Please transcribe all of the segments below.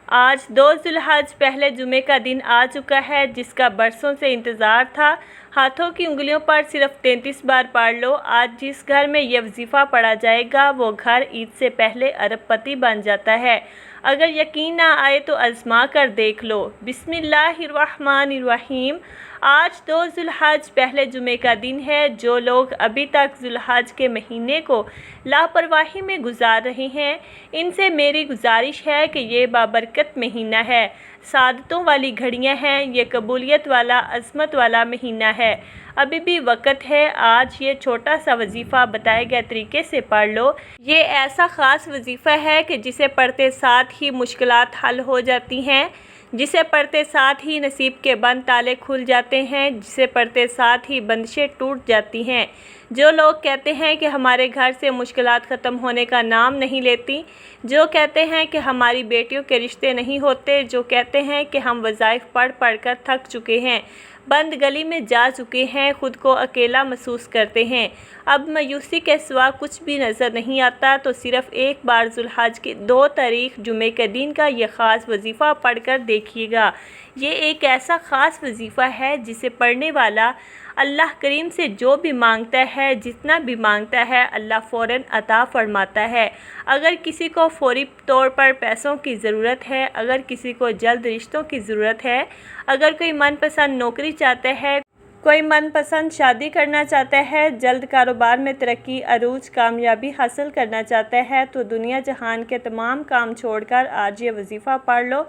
آج 2 ذوالحج پہلے جمعے کا دن آ چکا ہے، جس کا برسوں سے انتظار تھا۔ ہاتھوں کی انگلیوں پر صرف 33 بار پڑھ لو۔ آج جس گھر میں یہ وظیفہ پڑھا جائے گا وہ گھر عید سے پہلے ارب پتی بن جاتا ہے۔ اگر یقین نہ آئے تو آزما کر دیکھ لو۔ بسم اللہ الرحمن الرحیم۔ آج 2 ذوالحج پہلے جمعے کا دن ہے۔ جو لوگ ابھی تک ذوالحج کے مہینے کو لاپرواہی میں گزار رہے ہیں، ان سے میری گزارش ہے کہ یہ بابرکت مہینہ ہے، سعادتوں والی گھڑیاں ہیں، یہ قبولیت والا، عظمت والا مہینہ ہے۔ ابھی بھی وقت ہے۔ آج یہ چھوٹا سا وظیفہ بتائے گئے طریقے سے پڑھ لو۔ یہ ایسا خاص وظیفہ ہے کہ جسے پڑھتے ساتھ ہی مشکلات حل ہو جاتی ہیں، جسے پڑھتے ساتھ ہی نصیب کے بند تالے کھل جاتے ہیں، جسے پڑھتے ساتھ ہی بندشیں ٹوٹ جاتی ہیں۔ جو لوگ کہتے ہیں کہ ہمارے گھر سے مشکلات ختم ہونے کا نام نہیں لیتی، جو کہتے ہیں کہ ہماری بیٹیوں کے رشتے نہیں ہوتے، جو کہتے ہیں کہ ہم وظائف پڑھ پڑھ کر تھک چکے ہیں، بند گلی میں جا چکے ہیں، خود کو اکیلا محسوس کرتے ہیں، اب مایوسی کے سوا کچھ بھی نظر نہیں آتا، تو صرف ایک بار ذوالحج کی 2 تاریخ جمعے کے دن کا یہ خاص وظیفہ پڑھ کر دیکھیے گا۔ یہ ایک ایسا خاص وظیفہ ہے جسے پڑھنے والا اللہ کریم سے جو بھی مانگتا ہے، جتنا بھی مانگتا ہے، اللہ فوراً عطا فرماتا ہے۔ اگر کسی کو فوری طور پر پیسوں کی ضرورت ہے، اگر کسی کو جلد رشتوں کی ضرورت ہے، اگر کوئی من پسند نوکری چاہتا ہے، کوئی من پسند شادی کرنا چاہتا ہے، جلد کاروبار میں ترقی، عروج، کامیابی حاصل کرنا چاہتا ہے، تو دنیا جہان کے تمام کام چھوڑ کر آج یہ وظیفہ پڑھ لو۔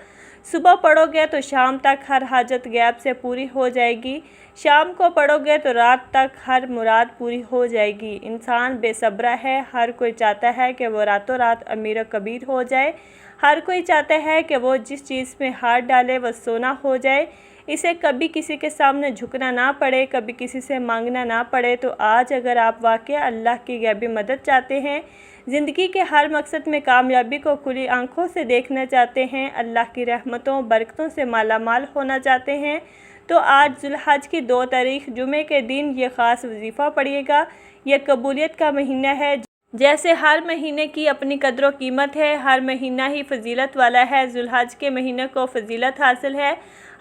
صبح پڑھو گے تو شام تک ہر حاجت غیب سے پوری ہو جائے گی، شام کو پڑھو گے تو رات تک ہر مراد پوری ہو جائے گی۔ انسان بے صبرا ہے، ہر کوئی چاہتا ہے کہ وہ راتوں رات امیر و کبیر ہو جائے، ہر کوئی چاہتا ہے کہ وہ جس چیز میں ہاتھ ڈالے وہ سونا ہو جائے، اسے کبھی کسی کے سامنے جھکنا نہ پڑے، کبھی کسی سے مانگنا نہ پڑے۔ تو آج اگر آپ واقعہ اللہ کی غیبی مدد چاہتے ہیں، زندگی کے ہر مقصد میں کامیابی کو کھلی آنکھوں سے دیکھنا چاہتے ہیں، اللہ کی رحمتوں برکتوں سے مالا مال ہونا چاہتے ہیں، تو آج ذوالحج کی 2 تاریخ جمعے کے دن یہ خاص وظیفہ پڑھیے گا۔ یہ قبولیت کا مہینہ ہے۔ جیسے ہر مہینے کی اپنی قدر و قیمت ہے، ہر مہینہ ہی فضیلت والا ہے، ذوالحج کے مہینے کو فضیلت حاصل ہے۔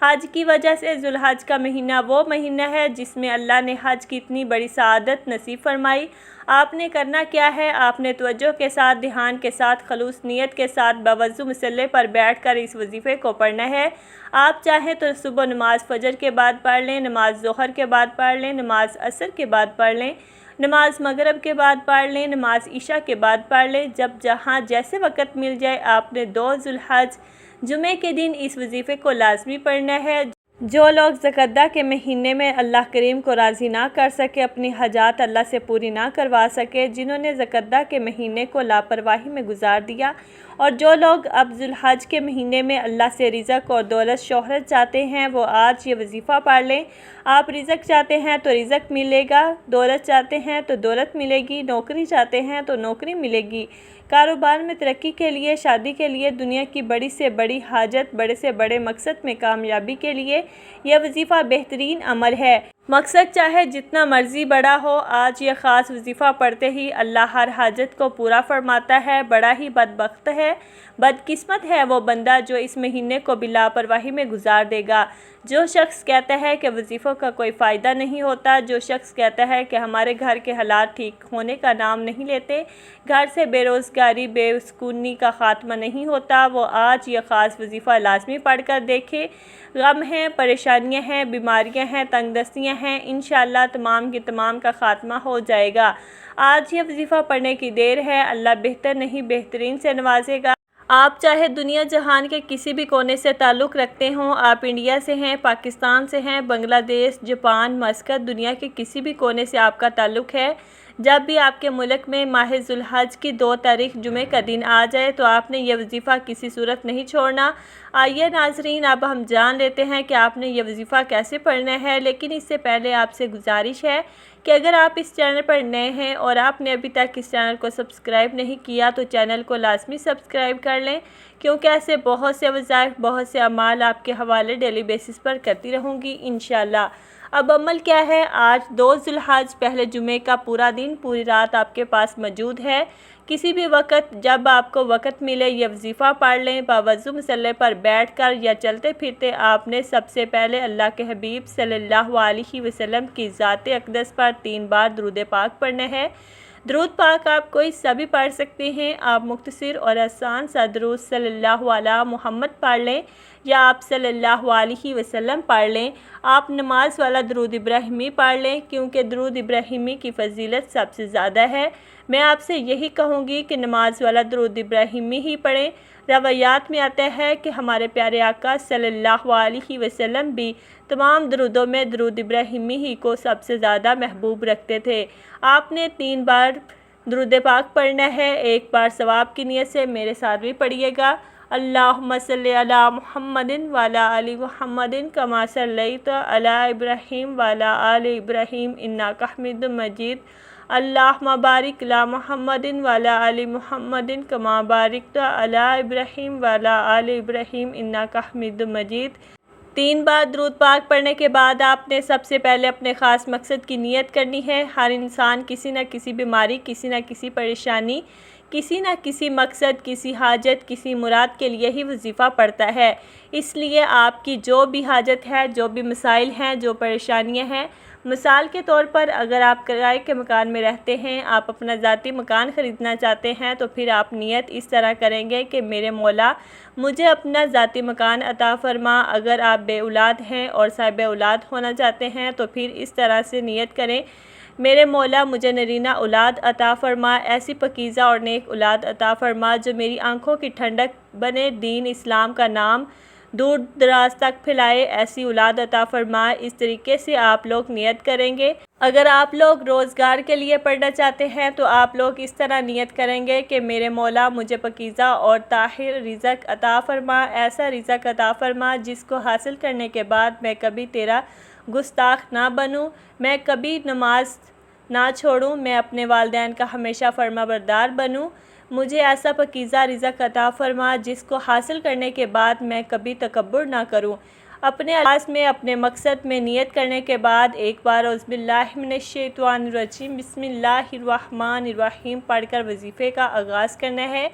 حج کی وجہ سے ذوالحج کا مہینہ وہ مہینہ ہے جس میں اللہ نے حج کی اتنی بڑی سعادت نصیب فرمائی۔ آپ نے کرنا کیا ہے؟ آپ نے توجہ کے ساتھ، دھیان کے ساتھ، خلوص نیت کے ساتھ باوضو مصلے پر بیٹھ کر اس وظیفے کو پڑھنا ہے۔ آپ چاہیں تو صبح نماز فجر کے بعد پڑھ لیں، نماز ظہر کے بعد پڑھ لیں، نماز عصر کے بعد پڑھ لیں، نماز مغرب کے بعد پڑھ لیں، نماز عشاء کے بعد پڑھ لیں، جب جہاں جیسے وقت مل جائے۔ آپ نے 2 ذوالحج جمعے کے دن اس وظیفے کو لازمی پڑھنا ہے۔ جو لوگ ذوالقعدہ کے مہینے میں اللہ کریم کو راضی نہ کر سکے، اپنی حاجات اللہ سے پوری نہ کروا سکے، جنہوں نے ذوالقعدہ کے مہینے کو لاپرواہی میں گزار دیا، اور جو لوگ اب ذوالحج کے مہینے میں اللہ سے رزق اور دولت شہرت چاہتے ہیں، وہ آج یہ وظیفہ پڑھ لیں۔ آپ رزق چاہتے ہیں تو رزق ملے گا، دولت چاہتے ہیں تو دولت ملے گی، نوکری چاہتے ہیں تو نوکری ملے گی، کاروبار میں ترقی کے لیے، شادی کے لیے، دنیا کی بڑی سے بڑی حاجت، بڑے سے بڑے مقصد میں کامیابی کے لیے یہ وظیفہ بہترین عمل ہے۔ مقصد چاہے جتنا مرضی بڑا ہو، آج یہ خاص وظیفہ پڑھتے ہی اللہ ہر حاجت کو پورا فرماتا ہے۔ بڑا ہی بدبخت ہے، بدقسمت ہے وہ بندہ جو اس مہینے کو بھی لاپرواہی میں گزار دے گا۔ جو شخص کہتا ہے کہ وظیفوں کا کوئی فائدہ نہیں ہوتا، جو شخص کہتا ہے کہ ہمارے گھر کے حالات ٹھیک ہونے کا نام نہیں لیتے، گھر سے بے روزگاری، بے سکونی کا خاتمہ نہیں ہوتا، وہ آج یہ خاص وظیفہ لازمی پڑھ کر دیکھے۔ غم ہیں، پریشانیاں ہیں، بیماریاں ہیں، تنگ دستیاں ہیں، انشاءاللہ تمام کی تمام کا خاتمہ ہو جائے گا۔ آج یہ وظیفہ پڑھنے کی دیر ہے، اللہ بہتر نہیں بہترین سے نوازے گا۔ آپ چاہے دنیا جہان کے کسی بھی کونے سے تعلق رکھتے ہوں، آپ انڈیا سے ہیں، پاکستان سے ہیں، بنگلہ دیش، جاپان، مسقط، دنیا کے کسی بھی کونے سے آپ کا تعلق ہے، جب بھی آپ کے ملک میں ماہ ذوالحج کی 2 تاریخ جمعے کا دن آ جائے تو آپ نے یہ وظیفہ کسی صورت نہیں چھوڑنا۔ آئیے ناظرین، اب ہم جان لیتے ہیں کہ آپ نے یہ وظیفہ کیسے پڑھنا ہے، لیکن اس سے پہلے آپ سے گزارش ہے کہ اگر آپ اس چینل پر نئے ہیں اور آپ نے ابھی تک اس چینل کو سبسکرائب نہیں کیا تو چینل کو لازمی سبسکرائب کر لیں، کیونکہ ایسے بہت سے وظائف، بہت سے اعمال آپ کے حوالے ڈیلی بیسس پر کرتی رہوں گی انشاءاللہ۔ اب عمل کیا ہے؟ آج 2 ذوالحج پہلے جمعے کا پورا دن، پوری رات آپ کے پاس موجود ہے۔ کسی بھی وقت جب آپ کو وقت ملے یہ وظیفہ پڑھ لیں۔ باوضو مصلی پر بیٹھ کر یا چلتے پھرتے آپ نے سب سے پہلے اللہ کے حبیب صلی اللہ علیہ وسلم کی ذات اقدس پر 3 بار درود پاک پڑھنا ہے۔ درود پاک آپ کوئی سا بھی پڑھ سکتے ہیں۔ آپ مختصر اور آسان سا درود صلی اللہ علیہ محمد پڑھ لیں یا آپ صلی اللہ علیہ وسلم پڑھ لیں۔ آپ نماز والا درود ابراہیمی پڑھ لیں کیونکہ درود ابراہیمی کی فضیلت سب سے زیادہ ہے۔ میں آپ سے یہی کہوں گی کہ نماز والا درود ابراہیمی ہی پڑھیں۔ روایات میں آتا ہے کہ ہمارے پیارے آقا صلی اللہ علیہ وسلم بھی تمام درودوں میں درود ابراہیمی ہی کو سب سے زیادہ محبوب رکھتے تھے۔ آپ نے 3 بار درود پاک پڑھنا ہے۔ ایک بار ثواب کی نیت سے میرے ساتھ بھی پڑھیے گا۔ اللہم صلی علی محمد وعلی آل محمد کما صلیت علی ابراہیم وعلی آل ابراہیم انک حمید مجید۔ اللہم بارک علی محمد وعلی آل محمد کما بارکت علی ابراہیم وعلی آل ابراہیم انک حمید مجید۔ 3 بار درود پاک پڑھنے کے بعد آپ نے سب سے پہلے اپنے خاص مقصد کی نیت کرنی ہے۔ ہر انسان کسی نہ کسی بیماری، کسی نہ کسی پریشانی، کسی نہ کسی مقصد، کسی حاجت، کسی مراد کے لیے ہی وظیفہ پڑھتا ہے۔ اس لیے آپ کی جو بھی حاجت ہے، جو بھی مسائل ہیں، جو پریشانیاں ہیں، مثال کے طور پر اگر آپ کرائے کے مکان میں رہتے ہیں، آپ اپنا ذاتی مکان خریدنا چاہتے ہیں تو پھر آپ نیت اس طرح کریں گے کہ میرے مولا مجھے اپنا ذاتی مکان عطا فرما۔ اگر آپ بے اولاد ہیں اور صاحب اولاد ہونا چاہتے ہیں تو پھر اس طرح سے نیت کریں، میرے مولا مجھے نرینہ اولاد عطا فرما، ایسی پاکیزہ اور نیک اولاد عطا فرما جو میری آنکھوں کی ٹھنڈک بنے، دین اسلام کا نام دور دراز تک پھیلائے، ایسی اولاد عطا فرما۔ اس طریقے سے آپ لوگ نیت کریں گے۔ اگر آپ لوگ روزگار کے لیے پڑھنا چاہتے ہیں تو آپ لوگ اس طرح نیت کریں گے کہ میرے مولا مجھے پاکیزہ اور طاہر رزق عطا فرما، ایسا رزق عطا فرما جس کو حاصل کرنے کے بعد میں کبھی تیرا گستاخ نہ بنوں، میں کبھی نماز نہ چھوڑوں، میں اپنے والدین کا ہمیشہ فرما بردار بنوں۔ مجھے ایسا پاکیزہ رزق عطا فرما جس کو حاصل کرنے کے بعد میں کبھی تکبر نہ کروں۔ اپنے آغاز میں اپنے مقصد میں نیت کرنے کے بعد ایک بار اعوذ باللہ من الشیطان الرجیم بسم اللہ الرحمن الرحیم پڑھ کر وظیفے کا آغاز کرنا ہے۔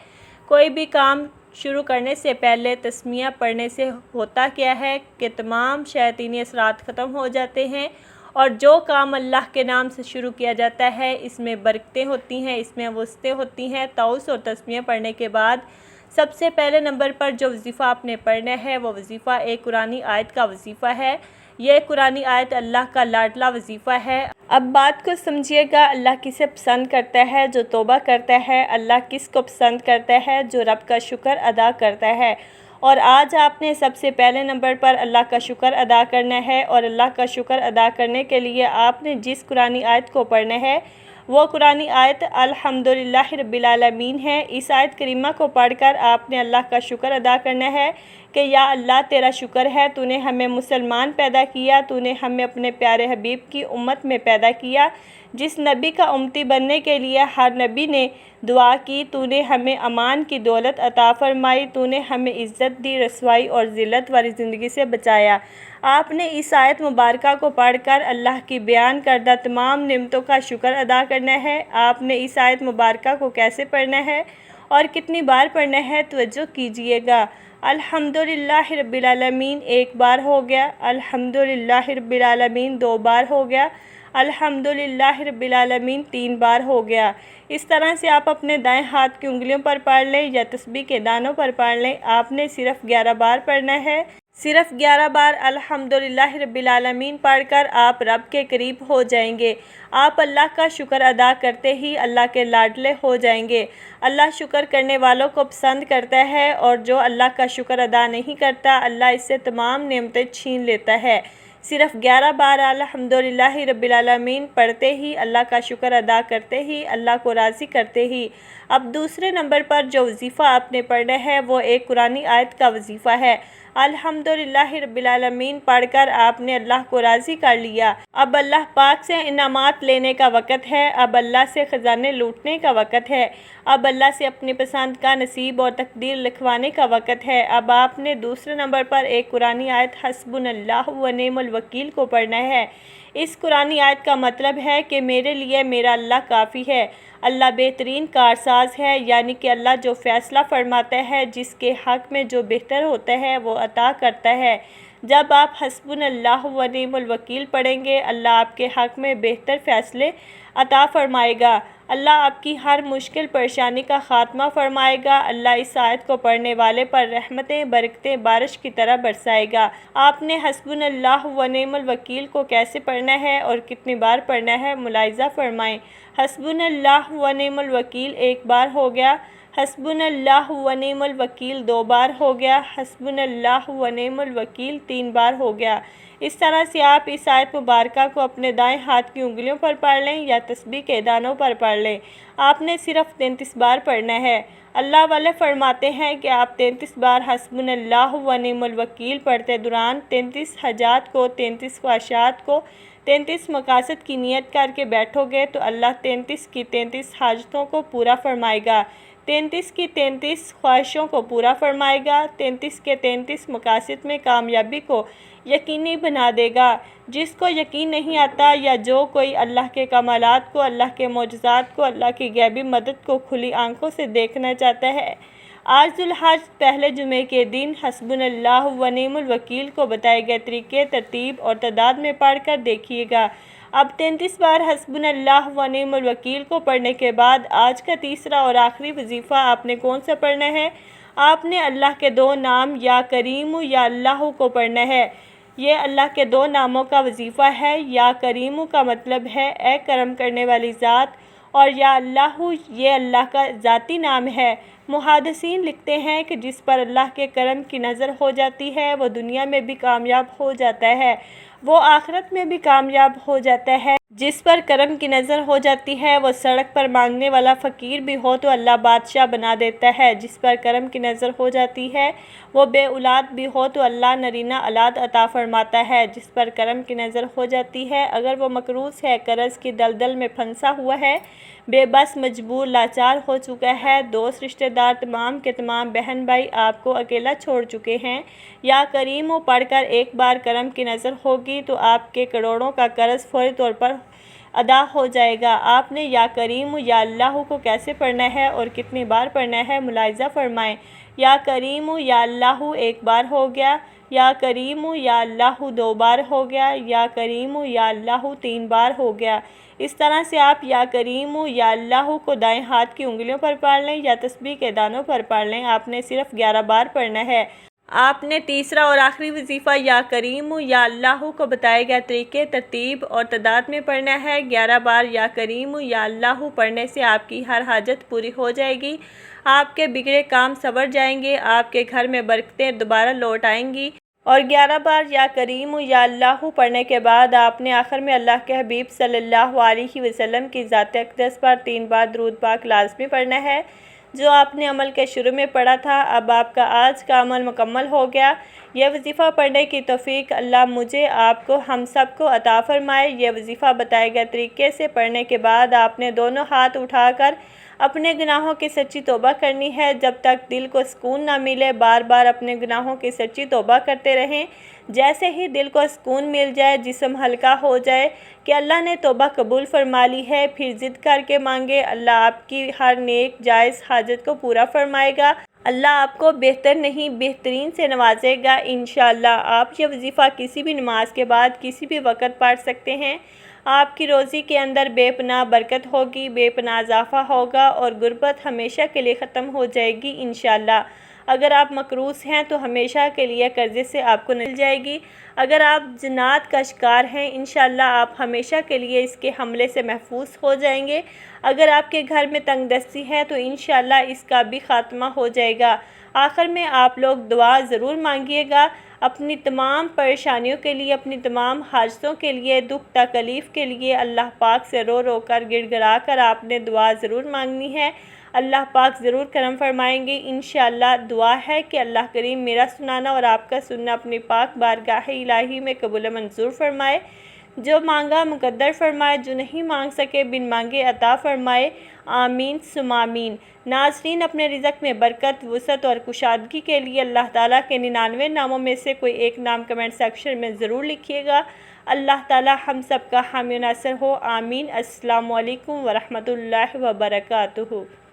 کوئی بھی کام شروع کرنے سے پہلے تسمیہ پڑھنے سے ہوتا کیا ہے کہ تمام شیاطینی اثرات ختم ہو جاتے ہیں، اور جو کام اللہ کے نام سے شروع کیا جاتا ہے اس میں برکتیں ہوتی ہیں، اس میں وسعتیں ہوتی ہیں۔ تعوذ اور تسمیہ پڑھنے کے بعد سب سے پہلے نمبر پر جو وظیفہ آپ نے پڑھنا ہے وہ وظیفہ ایک قرآنی آیت کا وظیفہ ہے۔ یہ قرآنی آیت اللہ کا لاڈلا وظیفہ ہے۔ اب بات کو سمجھیے گا، اللہ کسے پسند کرتا ہے؟ جو توبہ کرتا ہے۔ اللہ کس کو پسند کرتا ہے؟ جو رب کا شکر ادا کرتا ہے۔ اور آج آپ نے سب سے پہلے نمبر پر اللہ کا شکر ادا کرنا ہے، اور اللہ کا شکر ادا کرنے کے لیے آپ نے جس قرآنی آیت کو پڑھنا ہے وہ قرآنی آیت الحمدللہ رب العالمین ہے۔ اس آیت کریمہ کو پڑھ کر آپ نے اللہ کا شکر ادا کرنا ہے کہ یا اللہ تیرا شکر ہے، تو نے ہمیں مسلمان پیدا کیا، تو نے ہمیں اپنے پیارے حبیب کی امت میں پیدا کیا، جس نبی کا امتی بننے کے لیے ہر نبی نے دعا کی، تو نے ہمیں امان کی دولت عطا فرمائی، تو نے ہمیں عزت دی، رسوائی اور ذلت والی زندگی سے بچایا۔ آپ نے اس آیت مبارکہ کو پڑھ کر اللہ کی بیان کردہ تمام نعمتوں کا شکر ادا کرنا ہے۔ آپ نے اس آیت مبارکہ کو کیسے پڑھنا ہے اور کتنی بار پڑھنا ہے توجہ کیجئے گا۔ الحمدللہ رب العالمین 1 بار ہو گیا، الحمدللہ رب العالمین 2 بار ہو گیا، الحمدللہ رب العالمین 3 بار ہو گیا۔ اس طرح سے آپ اپنے دائیں ہاتھ کی انگلیوں پر پڑھ لیں یا تسبیح کے دانوں پر پڑھ لیں۔ آپ نے صرف 11 بار پڑھنا ہے۔ صرف 11 بار الحمدللہ رب العالمین پڑھ کر آپ رب کے قریب ہو جائیں گے۔ آپ اللہ کا شکر ادا کرتے ہی اللہ کے لاڈلے ہو جائیں گے۔ اللہ شکر کرنے والوں کو پسند کرتا ہے، اور جو اللہ کا شکر ادا نہیں کرتا اللہ اس سے تمام نعمتیں چھین لیتا ہے۔ صرف 11 بار الحمدللہ رب العالمین پڑھتے ہی، اللہ کا شکر ادا کرتے ہی، اللہ کو راضی کرتے ہی۔ اب دوسرے نمبر پر جو وظیفہ آپ نے پڑھنا ہے وہ ایک قرآنی آیت کا وظیفہ ہے۔ الحمدللہ رب العالمین پڑھ کر آپ نے اللہ کو راضی کر لیا۔ اب اللہ پاک سے انعامات لینے کا وقت ہے، اب اللہ سے خزانے لوٹنے کا وقت ہے، اب اللہ سے اپنی پسند کا نصیب اور تقدیر لکھوانے کا وقت ہے۔ اب آپ نے دوسرے نمبر پر ایک قرآنی آیت حسبنا اللہ و نعم الوکیل کو پڑھنا ہے۔ اس قرآنی آیت کا مطلب ہے کہ میرے لیے میرا اللہ کافی ہے۔ اللہ بہترین کارساز ہے، یعنی کہ اللہ جو فیصلہ فرماتا ہے، جس کے حق میں جو بہتر ہوتا ہے وہ عطا کرتا ہے۔ جب آپ حسبنا اللہ و نعم الوکیل پڑھیں گے، اللہ آپ کے حق میں بہتر فیصلے عطا فرمائے گا۔ اللہ آپ کی ہر مشکل پریشانی کا خاتمہ فرمائے گا۔ اللہ اس آیت کو پڑھنے والے پر رحمتیں برکتیں بارش کی طرح برسائے گا۔ آپ نے حسبنا اللہ و نعم الوکیل کو کیسے پڑھنا ہے اور کتنی بار پڑھنا ہے، ملاحظہ فرمائیں۔ حسبنا اللہ و نعم الوکیل ایک بار ہو گیا، حسبنا اللہ و نعم الوکیل 2 بار ہو گیا، حسبنا اللہ و نعم الوکیل 3 بار ہو گیا۔ اس طرح سے آپ اس آیت مبارکہ کو اپنے دائیں ہاتھ کی انگلیوں پر پڑھ لیں یا تسبیح کے دانوں پر پڑھ لیں۔ آپ نے صرف 33 بار پڑھنا ہے۔ اللہ والے فرماتے ہیں کہ آپ 33 بار حسبنا اللہ و نعم الوکیل پڑھتے دوران 33 حاجات کو، 33 خواہشات کو، 33 مقاصد کی نیت کر کے بیٹھو گے تو اللہ 33 کی 33 حاجتوں کو پورا فرمائے گا، 33 کی 33 خواہشوں کو پورا فرمائے گا، 33 کے 33 مقاصد میں کامیابی کو یقینی بنا دے گا۔ جس کو یقین نہیں آتا یا جو کوئی اللہ کے کمالات کو، اللہ کے معجزات کو، اللہ کی غیبی مدد کو کھلی آنکھوں سے دیکھنا چاہتا ہے، آج ذو الحج پہلے جمعے کے دن حسبنا اللہ و نعم الوکیل کو بتائے گئے طریقے، ترتیب اور تعداد میں پڑھ کر دیکھیے گا۔ اب 33 بار حسبنا اللہ و نعم الوکیل کو پڑھنے کے بعد آج کا تیسرا اور آخری وظیفہ آپ نے کون سا پڑھنا ہے؟ آپ نے اللہ کے 2 نام یا کریم یا اللہ کو پڑھنا ہے۔ یہ اللہ کے 2 ناموں کا وظیفہ ہے۔ یا کریم کا مطلب ہے اے کرم کرنے والی ذات، اور یا اللہ یہ اللہ کا ذاتی نام ہے۔ محدثین لکھتے ہیں کہ جس پر اللہ کے کرم کی نظر ہو جاتی ہے وہ دنیا میں بھی کامیاب ہو جاتا ہے، وہ آخرت میں بھی کامیاب ہو جاتا ہے۔ جس پر کرم کی نظر ہو جاتی ہے وہ سڑک پر مانگنے والا فقیر بھی ہو تو اللہ بادشاہ بنا دیتا ہے۔ جس پر کرم کی نظر ہو جاتی ہے وہ بے اولاد بھی ہو تو اللہ نرینہ اولاد عطا فرماتا ہے۔ جس پر کرم کی نظر ہو جاتی ہے اگر وہ مقروض ہے، قرض کی دلدل میں پھنسا ہوا ہے، بے بس، مجبور، لاچار ہو چکا ہے، دوست رشتہ دار تمام کے تمام بہن بھائی آپ کو اکیلا چھوڑ چکے ہیں، یا کریم پڑھ کر ایک بار کرم کی نظر ہوگی تو آپ کے کروڑوں کا قرض فوری طور پر ادا ہو جائے گا۔ آپ نے یا کریم یا اللہ کو کیسے پڑھنا ہے اور کتنی بار پڑھنا ہے، ملاحظہ فرمائیں۔ یا کریم یا اللہ ایک بار ہو گیا، یا کریم یا اللہ 2 بار ہو گیا، یا کریم یا اللہ 3 بار ہو گیا۔ اس طرح سے آپ یا کریم یا اللہ کو دائیں ہاتھ کی انگلیوں پر پڑھ لیں یا تسبیح کے دانوں پر پڑھ لیں۔ آپ نے صرف 11 بار پڑھنا ہے۔ آپ نے تیسرا اور آخری وظیفہ یا کریم یا اللہ کو بتائے گئے طریقے، ترتیب اور تعداد میں پڑھنا ہے۔ 11 بار یا کریم یا اللہ پڑھنے سے آپ کی ہر حاجت پوری ہو جائے گی، آپ کے بگڑے کام سنور جائیں گے، آپ کے گھر میں برکتیں دوبارہ لوٹ آئیں گی۔ اور 11 بار یا کریم یا اللہ پڑھنے کے بعد آپ نے آخر میں اللہ کے حبیب صلی اللہ علیہ وسلم کی ذات اقدس پر 3 بار درود پاک لازمی پڑھنا ہے، جو آپ نے عمل کے شروع میں پڑھا تھا۔ اب آپ کا آج کا عمل مکمل ہو گیا۔ یہ وظیفہ پڑھنے کی توفیق اللہ مجھے، آپ کو، ہم سب کو عطا فرمائے۔ یہ وظیفہ بتائے گئے طریقے سے پڑھنے کے بعد آپ نے دونوں ہاتھ اٹھا کر اپنے گناہوں کی سچی توبہ کرنی ہے۔ جب تک دل کو سکون نہ ملے بار بار اپنے گناہوں کی سچی توبہ کرتے رہیں۔ جیسے ہی دل کو سکون مل جائے، جسم ہلکا ہو جائے کہ اللہ نے توبہ قبول فرما لی ہے، پھر ضد کر کے مانگے، اللہ آپ کی ہر نیک جائز حاجت کو پورا فرمائے گا۔ اللہ آپ کو بہتر نہیں بہترین سے نوازے گا انشاءاللہ۔ آپ یہ وظیفہ کسی بھی نماز کے بعد کسی بھی وقت پڑھ سکتے ہیں۔ آپ کی روزی کے اندر بے پناہ برکت ہوگی، بے پناہ اضافہ ہوگا اور غربت ہمیشہ کے لیے ختم ہو جائے گی انشاءاللہ۔ اگر آپ مقروض ہیں تو ہمیشہ کے لیے قرضے سے آپ کو مل جائے گی۔ اگر آپ جنات کا شکار ہیں، انشاءاللہ آپ ہمیشہ کے لیے اس کے حملے سے محفوظ ہو جائیں گے۔ اگر آپ کے گھر میں تنگ دستی ہے تو انشاءاللہ اس کا بھی خاتمہ ہو جائے گا۔ آخر میں آپ لوگ دعا ضرور مانگیے گا اپنی تمام پریشانیوں کے لیے، اپنی تمام حاجتوں کے لیے، دکھ تکلیف کے لیے اللہ پاک سے رو رو کر گڑ گڑا کر آپ نے دعا ضرور مانگنی ہے۔ اللہ پاک ضرور کرم فرمائیں گے انشاءاللہ۔ دعا ہے کہ اللہ کریم میرا سنانا اور آپ کا سننا اپنی پاک بارگاہ الہی میں قبول منظور فرمائے، جو مانگا مقدر فرمائے، جو نہیں مانگ سکے بن مانگے عطا فرمائے، آمین ثم آمین۔ ناظرین، اپنے رزق میں برکت، وسعت اور کشادگی کے لیے اللہ تعالیٰ کے 99 ناموں میں سے کوئی ایک نام کمنٹ سیکشن میں ضرور لکھیے گا۔ اللہ تعالی ہم سب کا حامی و ناصر ہو، آمین۔ السلام علیکم ورحمۃ اللہ وبرکاتہ۔